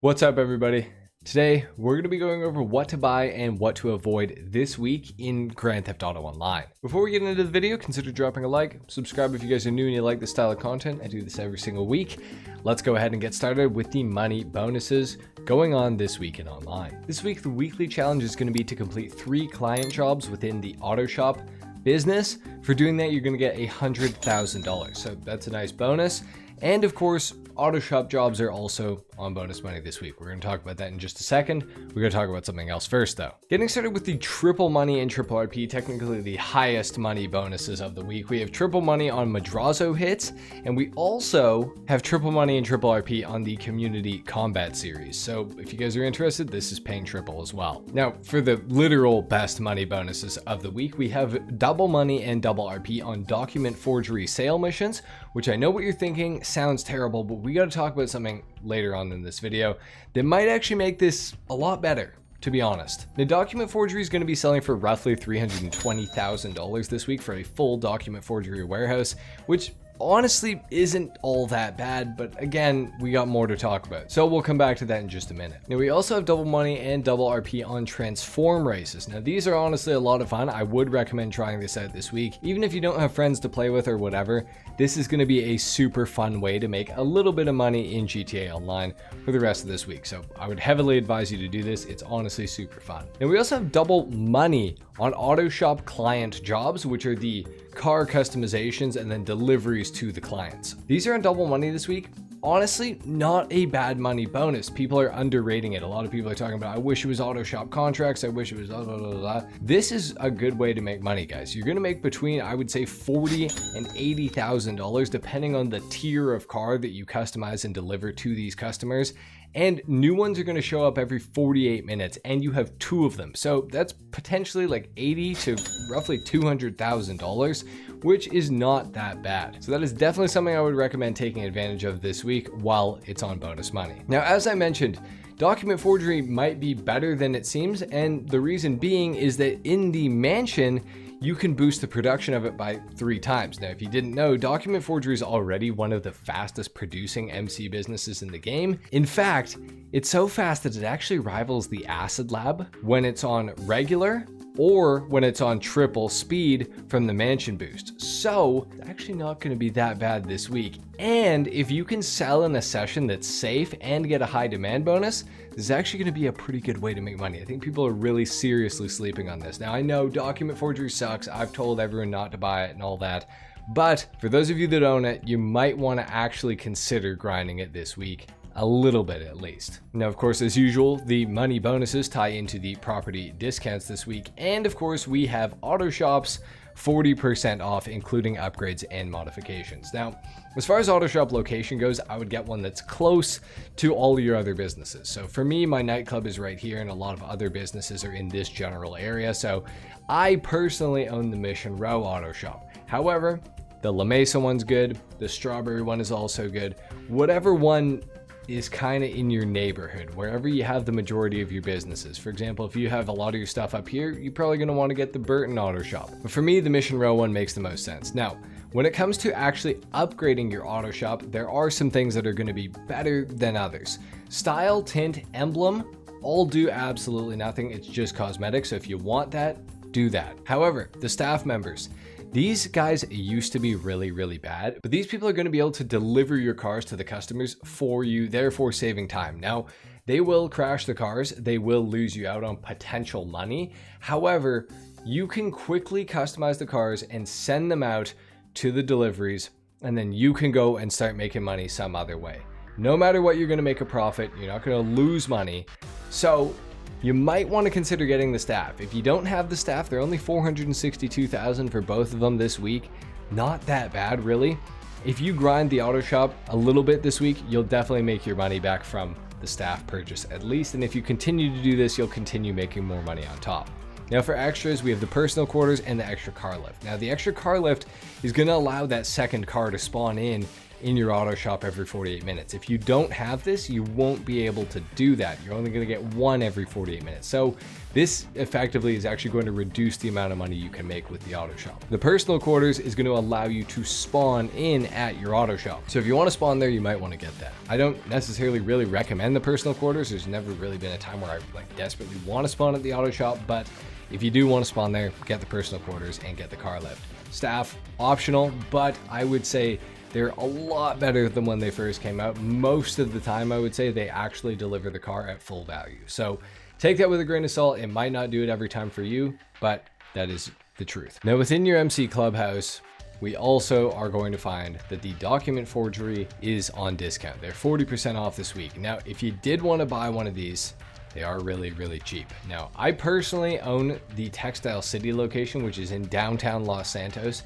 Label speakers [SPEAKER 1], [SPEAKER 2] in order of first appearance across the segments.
[SPEAKER 1] What's up, everybody? Today, we're going to be going over what to buy and what to avoid this week in Grand Theft Auto Online. Before we get into the video, consider dropping a like, subscribe if you guys are new and you like this style of content. I do this every single week. Let's go ahead and get started with the money bonuses going on this week in online. This week, the weekly challenge is going to be to complete 3 client jobs within the auto shop business. For doing that, you're going to get $100,000. So that's a nice bonus. And of course, auto shop jobs are also on bonus money this week. We're going to talk about that in just a second. We're going to talk about something else first, though. Getting started with the triple money and triple RP, technically the highest money bonuses of the week. We have triple money on Madrazo hits, and we also have triple money and triple RP on the community combat series. So if you guys are interested, this is paying triple as well. Now, for the literal best money bonuses of the week, we have double money and double RP on document forgery sale missions, which I know what you're thinking sounds terrible, but we got to talk about something later on in this video that might actually make this a lot better, to be honest. The document forgery is going to be selling for roughly $320,000 this week for a full document forgery warehouse, which honestly isn't all that bad, but again, we got more to talk about, so we'll come back to that in just a minute. Now, we also have double money and double RP on transform races. Now, these are honestly a lot of fun. I would recommend trying this out this week. Even if you don't have friends to play with or whatever, this is going to be a super fun way to make a little bit of money in GTA Online for the rest of this week. So I would heavily advise you to do this. It's honestly super fun. And we also have double money on auto shop client jobs, which are the car customizations and then deliveries to the clients. These are on double money this week. Honestly, not a bad money bonus. People are underrating it. A lot of people are talking about, I wish it was auto shop contracts. I wish it was blah, blah, blah, blah. This is a good way to make money, guys. You're going to make between, I would say, $40,000 and $80,000, depending on the tier of car that you customize and deliver to these customers. And new ones are going to show up every 48 minutes, and you have 2 of them. So that's potentially like $80,000 to roughly $200,000, which is not that bad. So that is definitely something I would recommend taking advantage of this week while it's on bonus money. Now, as I mentioned, document forgery might be better than it seems, and the reason being is that in the mansion, you can boost the production of it by 3 times. Now, if you didn't know, document forgery is already one of the fastest producing MC businesses in the game. In fact, it's so fast that it actually rivals the Acid Lab when it's on regular or when it's on triple speed from the mansion boost. So it's actually not going to be that bad this week. And if you can sell in a session that's safe and get a high demand bonus, this is actually going to be a pretty good way to make money. I think people are really seriously sleeping on this. Now, I know document forgery sucks. I've told everyone not to buy it and all that. But for those of you that own it, you might want to actually consider grinding it this week. A little bit at least. Now, of course, as usual, the money bonuses tie into the property discounts this week. And of course, we have auto shops 40% off, including upgrades and modifications. Now, as far as auto shop location goes, I would get one that's close to all your other businesses. So for me, my nightclub is right here, and a lot of other businesses are in this general area. So I personally own the Mission Row auto shop. However, the La Mesa one's good. The Strawberry one is also good. Whatever one is kind of in your neighborhood, wherever you have the majority of your businesses. For example, if you have a lot of your stuff up here, you're probably going to want to get the Burton Auto Shop. But for me, the Mission Row one makes the most sense. Now, when it comes to actually upgrading your auto shop, there are some things that are going to be better than others. Style, tint, emblem, all do absolutely nothing. It's just cosmetic. So if you want that, do that. However, the staff members, these guys used to be really, really bad, but these people are going to be able to deliver your cars to the customers for you, therefore saving time. Now, they will crash the cars. They will lose you out on potential money. However, you can quickly customize the cars and send them out to the deliveries, and then you can go and start making money some other way. No matter what, you're going to make a profit. You're not going to lose money. So you might want to consider getting the staff. If you don't have the staff, they're only $462,000 for both of them this week. Not that bad, really. If you grind the auto shop a little bit this week, you'll definitely make your money back from the staff purchase at least. And if you continue to do this, you'll continue making more money on top. Now, for extras, we have the personal quarters and the extra car lift. Now, the extra car lift is going to allow that second car to spawn in in your auto shop every 48 minutes. If you don't have this, you won't be able to do that. You're only going to get one every 48 minutes. So this effectively is actually going to reduce the amount of money you can make with the auto shop. The personal quarters is going to allow you to spawn in at your auto shop. So if you want to spawn there, you might want to get that. I don't necessarily really recommend the personal quarters. There's never really been a time where I desperately want to spawn at the auto shop, but if you do want to spawn there, get the personal quarters and get the car lift. Staff, optional, but I would say they're a lot better than when they first came out. Most of the time, I would say they actually deliver the car at full value. So take that with a grain of salt. It might not do it every time for you, but that is the truth. Now, within your MC Clubhouse, we also are going to find that the document forgery is on discount. They're 40% off this week. Now, if you did want to buy one of these, they are really, really cheap. Now, I personally own the Textile City location, which is in downtown Los Santos,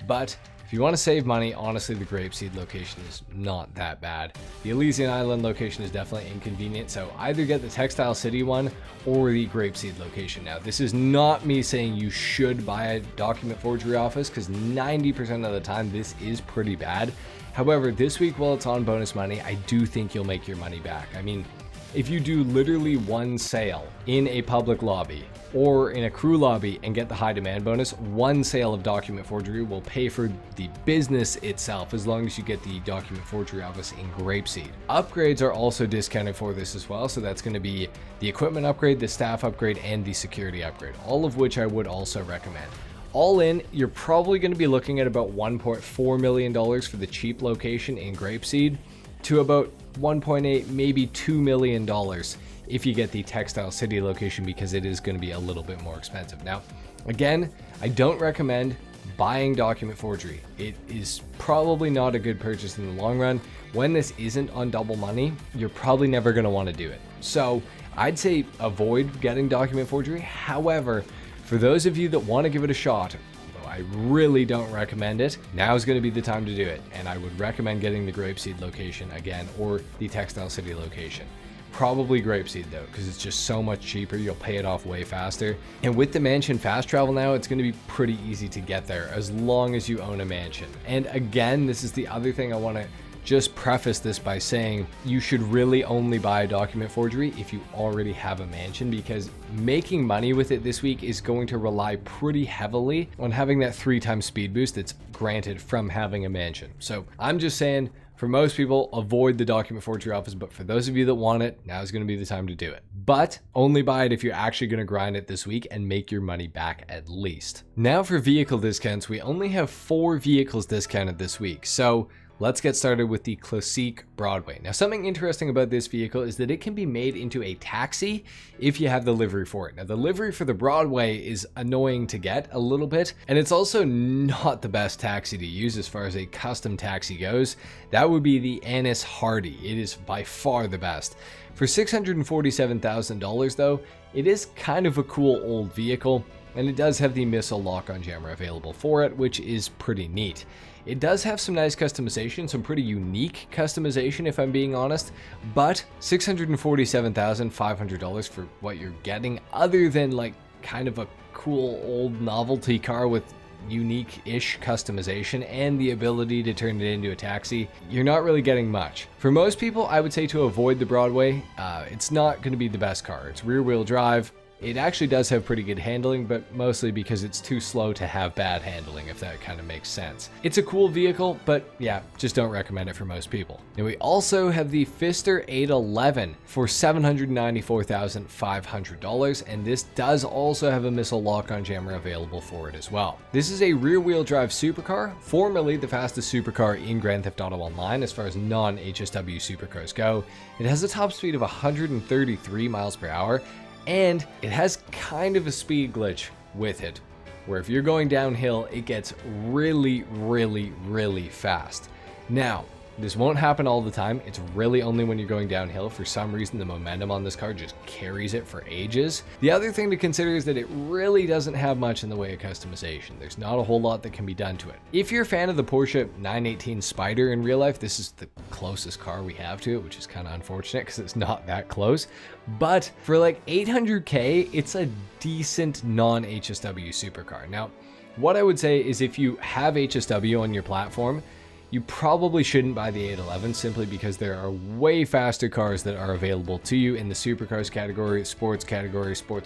[SPEAKER 1] but if you want to save money, honestly, the Grapeseed location is not that bad. The Elysian Island location is definitely inconvenient, so either get the Textile City one or the Grapeseed location. Now, this is not me saying you should buy a document forgery office, because 90% of the time this is pretty bad. However, this week while it's on bonus money, I do think you'll make your money back. I mean, if you do literally one sale in a public lobby or in a crew lobby and get the high demand bonus, one sale of document forgery will pay for the business itself, as long as you get the document forgery office in Grapeseed. Upgrades are also discounted for this as well, so that's going to be the equipment upgrade, the staff upgrade, and the security upgrade, all of which I would also recommend. All in, you're probably going to be looking at about $1.4 million for the cheap location in Grapeseed, to about 1.8, maybe $2 million if you get the Textile City location, because it is going to be a little bit more expensive. Now, again, I don't recommend buying document forgery. It is probably not a good purchase in the long run. When this isn't on double money, you're probably never going to want to do it. So I'd say avoid getting document forgery. However, for those of you that want to give it a shot, I really don't recommend it. Now is going to be the time to do it, and I would recommend getting the Grapeseed location again, or the Textile City location. Probably Grapeseed though, because it's just so much cheaper. You'll pay it off way faster. And with the mansion fast travel now, it's going to be pretty easy to get there as long as you own a mansion. And again, this is the other thing I want to just preface this by saying, you should really only buy a document forgery if you already have a mansion, because making money with it this week is going to rely pretty heavily on having that 3x speed boost that's granted from having a mansion. So I'm just saying, for most people, avoid the document forgery office, but for those of you that want it, now is going to be the time to do it. But only buy it if you're actually going to grind it this week and make your money back at least. Now for vehicle discounts, we only have 4 vehicles discounted this week. So let's get started with the Classique Broadway. Now, something interesting about this vehicle is that it can be made into a taxi if you have the livery for it. Now, the livery for the Broadway is annoying to get a little bit, and it's also not the best taxi to use as far as a custom taxi goes. That would be the Annis Hardy. It is by far the best. For $647,000 though, it is kind of a cool old vehicle, and it does have the missile lock-on jammer available for it, which is pretty neat. It does have some nice customization, some pretty unique customization if I'm being honest, but $647,500 for what you're getting, other than like kind of a cool old novelty car with unique-ish customization and the ability to turn it into a taxi, you're not really getting much. For most people, I would say to avoid the Broadway. It's not going to be the best car. It's rear-wheel drive. It actually does have pretty good handling, but mostly because it's too slow to have bad handling, if that kind of makes sense. It's a cool vehicle, but yeah, just don't recommend it for most people. Now we also have the Pfister 811 for $794,500, and this does also have a missile lock-on jammer available for it as well. This is a rear-wheel drive supercar, formerly the fastest supercar in Grand Theft Auto Online as far as non-HSW supercars go. It has a top speed of 133 miles per hour, and it has kind of a speed glitch with it, where if you're going downhill, it gets really, really, really fast. Now, this won't happen all the time. It's really only when you're going downhill. For some reason, the momentum on this car just carries it for ages. The other thing to consider is that it really doesn't have much in the way of customization. There's not a whole lot that can be done to it. If you're a fan of the Porsche 918 Spider in real life, this is the closest car we have to it, which is kind of unfortunate because it's not that close. But for like $800K, it's a decent non-HSW supercar. Now, what I would say is if you have HSW on your platform, you probably shouldn't buy the 811 simply because there are way faster cars that are available to you in the supercars category, sports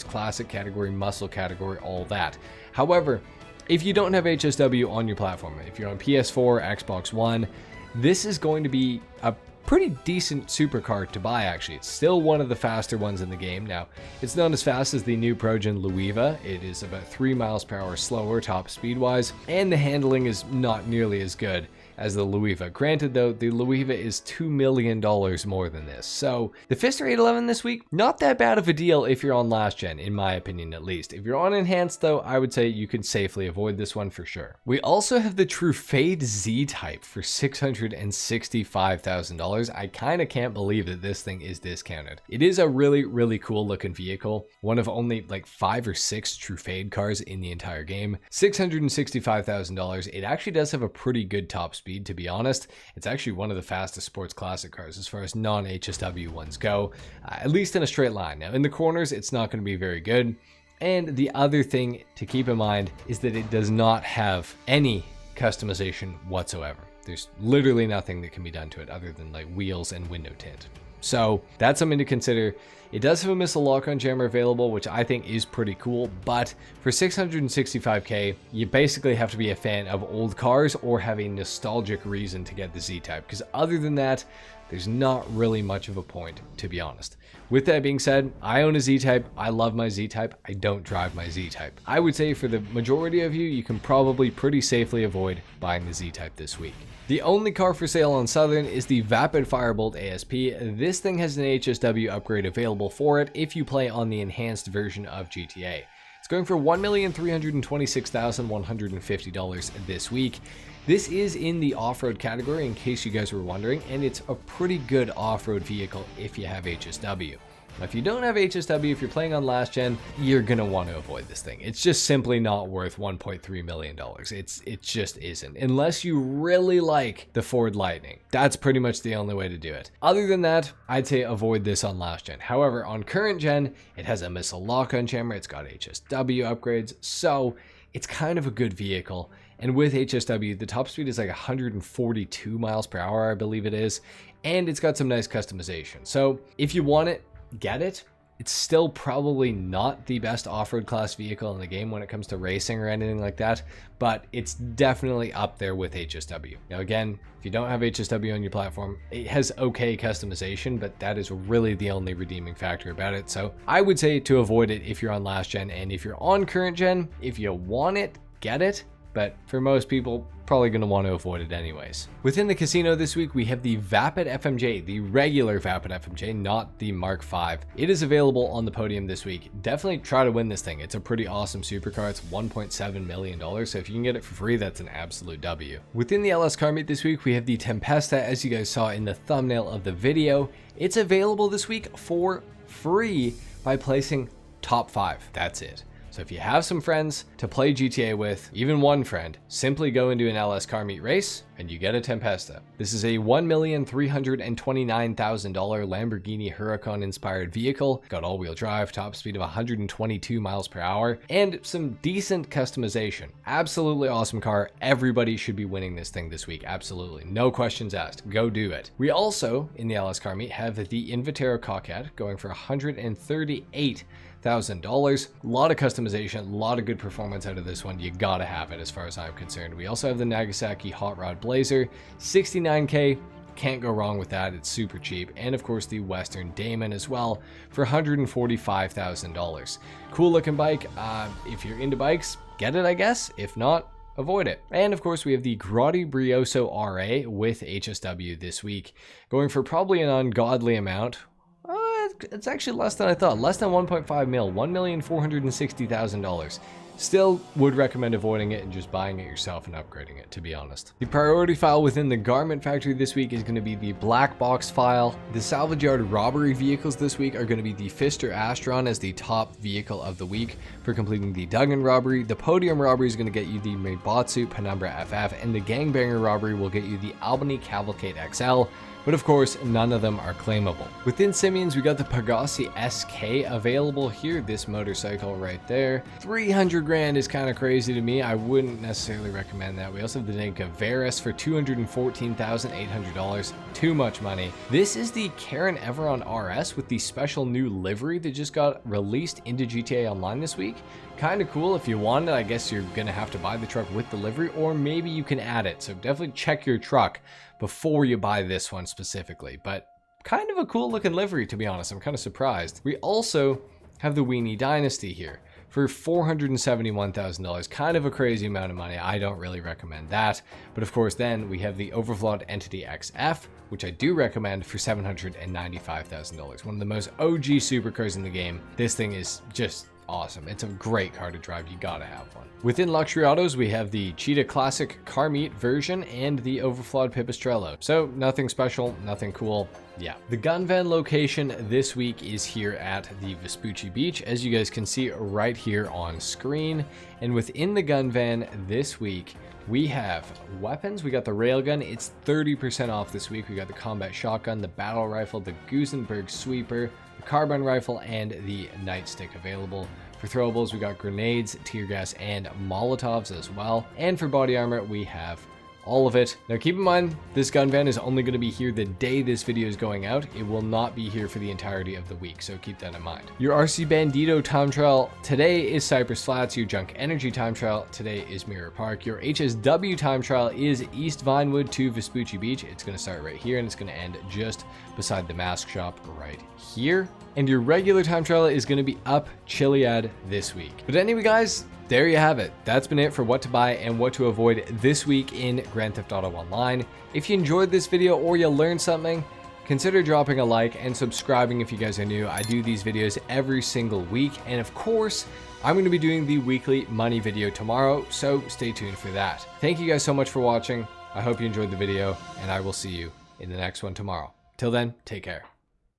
[SPEAKER 1] classic category, muscle category, all that. However, if you don't have HSW on your platform, if you're on PS4, Xbox One, this is going to be a pretty decent supercar to buy. Actually, it's still one of the faster ones in the game. Now, it's not as fast as the new Progen Luiva. It is about 3 miles per hour slower top speed wise, and the handling is not nearly as good as the Luiva. Granted though, the Luiva is $2 million more than this. So the Fister 811 this week, not that bad of a deal if you're on last gen, in my opinion at least. If you're on enhanced though, I would say you can safely avoid this one for sure. We also have the Truffaut Z-Type for $665,000. I kind of can't believe that this thing is discounted. It is a really cool looking vehicle. One of only like 5 or 6 Truffaut cars in the entire game. $665,000. It actually does have a pretty good top speed. To be honest, it's actually one of the fastest sports classic cars as far as non-HSW ones go, at least in a straight line. Now in the corners, it's not going to be very good. And the other thing to keep in mind is that it does not have any customization whatsoever. There's literally nothing that can be done to it other than like wheels and window tint. So that's something to consider. It does have a missile lock-on jammer available, which I think is pretty cool, but for $665K, you basically have to be a fan of old cars or have a nostalgic reason to get the Z-Type, because other than that, there's not really much of a point, to be honest. With that being said, I own a Z-Type. I love my Z-Type. I don't drive my Z-Type. I would say for the majority of you, you can probably pretty safely avoid buying the Z-Type this week. The only car for sale on Southern is the Vapid Firebolt ASP. This thing has an HSW upgrade available for it if you play on the enhanced version of GTA. It's going for $1,326,150 this week. This is in the off-road category in case you guys were wondering, and it's a pretty good off-road vehicle if you have HSW. Now, if you don't have HSW, if you're playing on last gen, you're gonna want to avoid this thing. It's just simply not worth $1.3 million. It just isn't, unless you really like the Ford Lightning. That's pretty much the only way to do it. Other than that, I'd say avoid this on last gen. However, on current gen, it has a missile lock-on jammer, it's got HSW upgrades, so it's kind of a good vehicle. And with HSW, the top speed is like 142 miles per hour, I believe it is, and it's got some nice customization. So if you want it, get it. It's still probably not the best off-road class vehicle in the game when it comes to racing or anything like that, but it's definitely up there with HSW. Now again, if you don't have HSW on your platform, it has okay customization, but that is really the only redeeming factor about it. So I would say to avoid it if you're on last gen, and if you're on current gen, if you want it, get it. But for most people, probably going to want to avoid it anyways. Within the casino this week, we have the Vapid FMJ, the regular Vapid FMJ, not the Mark V. It is available on the podium this week. Definitely try to win this thing. It's a pretty awesome supercar. It's $1.7 million, so if you can get it for free, that's an absolute W. Within the LS car meet this week, we have the Tempesta, as you guys saw in the thumbnail of the video. It's available this week for free by placing top 5. That's it. So if you have some friends to play GTA with, even one friend, simply go into an LS car meet race and you get a Tempesta. This is a $1,329,000 Lamborghini Huracan inspired vehicle. Got all-wheel drive, top speed of 122 miles per hour, and some decent customization. Absolutely awesome car. Everybody should be winning this thing this week. Absolutely. No questions asked. Go do it. We also, in the LS car meet, have the Invitero Coquette going for $138,000. A lot of customization, a lot of good performance out of this one. You gotta have it as far as I'm concerned. We also have the Nagasaki Hot Rod Blazer, $69K. Can't go wrong with that. It's super cheap. And of course the Western Damon as well for $145,000. Cool looking bike. If you're into bikes, get it, I guess. If not, avoid it. And of course we have the Grotti Brioso RA with HSW this week, going for probably an ungodly amount. It's actually less than I thought, less than 1.5 mil, $1,460,000. Still would recommend avoiding it and just buying it yourself and upgrading it, to be honest. The priority file within the garment factory this week is going to be the black box file. The salvage yard robbery vehicles this week are going to be the Fister Astron as the top vehicle of the week for completing the Duggan robbery. The podium robbery is going to get you the Meibatsu Penumbra FF, and the gangbanger robbery will get you the Albany Cavalcade XL. But of course, none of them are claimable. Within Simeon's, we got the Pagasi SK available here, this motorcycle right there. 300 grand is kind of crazy to me. I wouldn't necessarily recommend that. We also have the Dinka Varus for $214,800. Too much money. This is the Karen Everon RS with the special new livery that just got released into GTA Online this week. Kind of cool. If you want it, I guess you're going to have to buy the truck with the livery, or maybe you can add it. So definitely check your truck before you buy this one specifically. But kind of a cool looking livery, to be honest. I'm kind of surprised. We also have the Weenie Dynasty here for $471,000. Kind of a crazy amount of money. I don't really recommend that. But of course, then we have the Overflawed Entity XF, which I do recommend for $795,000. One of the most OG supercars in the game. This thing is just awesome. It's a great car to drive. You gotta have one. Within luxury autos, we have the Cheetah Classic Car Meet version and the Overflawed Pipistrello. So nothing special, nothing cool. Yeah. The gun van location this week is here at the Vespucci Beach, as you guys can see right here on screen. And within the gun van this week, we have weapons. We got the railgun. It's 30% off this week. We got the combat shotgun, the battle rifle, the Gusenberg sweeper, the carbine rifle, and the nightstick available. For throwables, we got grenades, tear gas, and Molotovs as well. And for body armor, we have all of it. Now keep in mind, this gun van is only going to be here the day this video is going out. It will not be here for the entirety of the week, so keep that in mind. Your RC Bandito time trial today is Cypress Flats. Your Junk Energy time trial today is Mirror Park. Your HSW time trial is East Vinewood to Vespucci Beach. It's going to start right here and it's going to end just beside the mask shop right here. And your regular time trial is going to be up Chiliad this week. But anyway, guys, there you have it. That's been it for what to buy and what to avoid this week in Grand Theft Auto Online. If you enjoyed this video or you learned something, consider dropping a like and subscribing if you guys are new. I do these videos every single week. And of course, I'm going to be doing the weekly money video tomorrow, so stay tuned for that. Thank you guys so much for watching. I hope you enjoyed the video, and I will see you in the next one tomorrow. Till then, take care.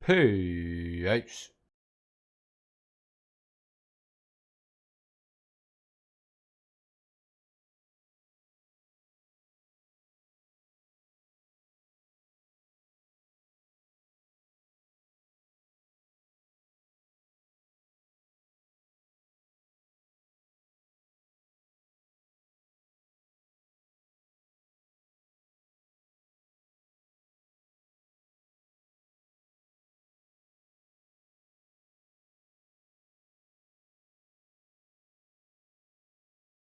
[SPEAKER 1] Peace.